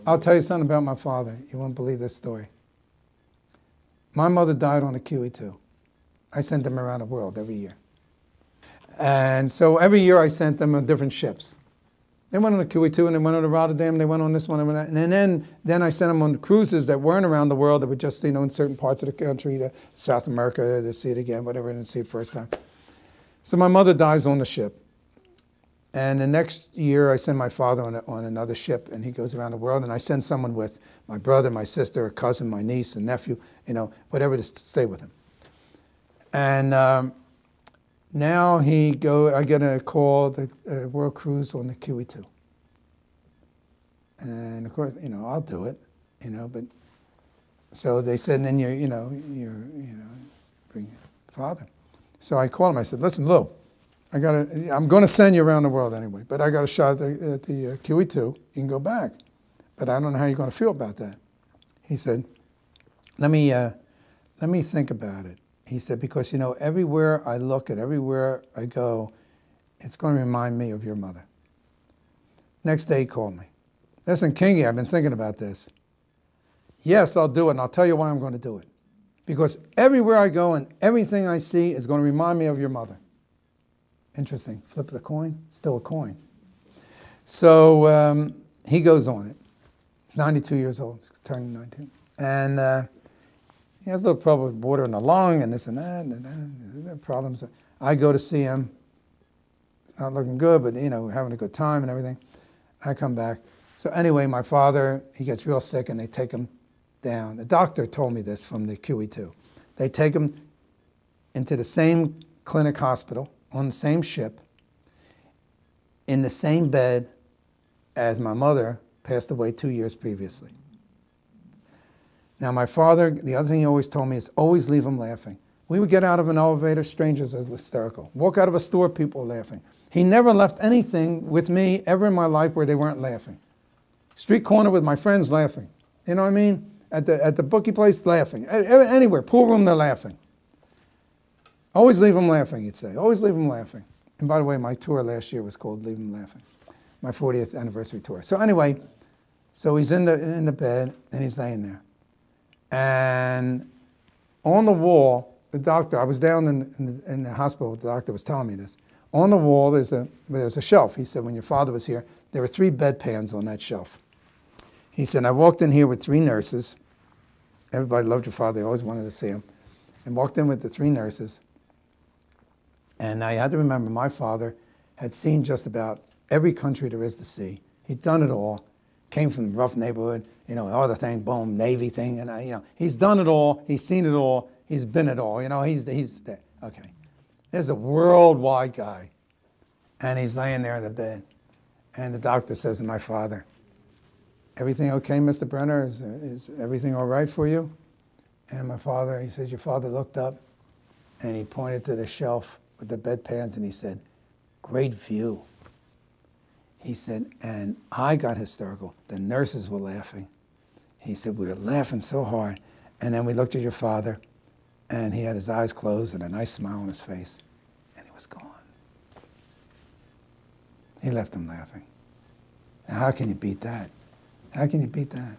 I'll tell you something about my father. You won't believe this story. My mother died on a QE2. I sent them around the world every year. And so every year I sent them on different ships. They went on a QE2 and they went on to Rotterdam, they went on this one, and then I sent them on cruises that weren't around the world, that were just, in certain parts of the country, to South America, to see it again, whatever, and see it first time. So my mother dies on the ship. And the next year I send my father on another ship, and he goes around the world, and I send someone with my brother, my sister, a cousin, my niece, a nephew, whatever, to stay with him. And now I get a call, the world cruise on the QE2. And of course, I'll do it, but so they said, and then bring your father. So I called him, I said, listen, Lou, I'm going to send you around the world anyway, but I got a shot at the QE2, you can go back. But I don't know how you're going to feel about that. He said, let me think about it. He said, because, everywhere I look at, everywhere I go, it's going to remind me of your mother. Next day he called me. Listen, Kingy, I've been thinking about this. Yes, I'll do it, and I'll tell you why I'm going to do it. Because everywhere I go and everything I see is going to remind me of your mother. Interesting. Flip the coin, still a coin. So he goes on it. He's 92 years old, he's turning 19. And he has a little trouble with water in the lung and this and that, and problems. I go to see him. It's not looking good, but, having a good time and everything. I come back. So anyway, my father, he gets real sick, and they take him down. The doctor told me this from the QE2. They take him into the same clinic hospital, on the same ship, in the same bed as my mother passed away 2 years previously. Now, my father, the other thing he always told me is always leave them laughing. We would get out of an elevator, strangers are hysterical. Walk out of a store, people are laughing. He never left anything with me ever in my life where they weren't laughing. Street corner with my friends, laughing. You know what I mean? At the bookie place, laughing. Anywhere, pool room, they're laughing. Always leave them laughing, he'd say. Always leave them laughing. And by the way, my tour last year was called Leave Them Laughing. My 40th anniversary tour. So anyway, so he's in the bed, and he's laying there. And on the wall, the doctor, I was down in the hospital, the doctor was telling me this. On the wall, there's a shelf. He said, when your father was here, there were 3 bedpans on that shelf. He said, I walked in here with 3 nurses. Everybody loved your father, they always wanted to see him. And walked in with the 3 nurses. And I had to remember, my father had seen just about every country there is to see. He'd done it all. Came from a rough neighborhood, other thing, boom, Navy thing, and he's done it all. He's seen it all. He's been it all. He's there. Okay, there's a worldwide guy, and he's laying there in the bed, and the doctor says to my father, "Everything okay, Mr. Brenner? Is everything all right for you?" And my father, he says, your father looked up, and he pointed to the shelf with the bedpans, and he said, "Great view." He said, and I got hysterical. The nurses were laughing. He said, we were laughing so hard. And then we looked at your father, and he had his eyes closed and a nice smile on his face, and he was gone. He left them laughing. Now, how can you beat that? How can you beat that?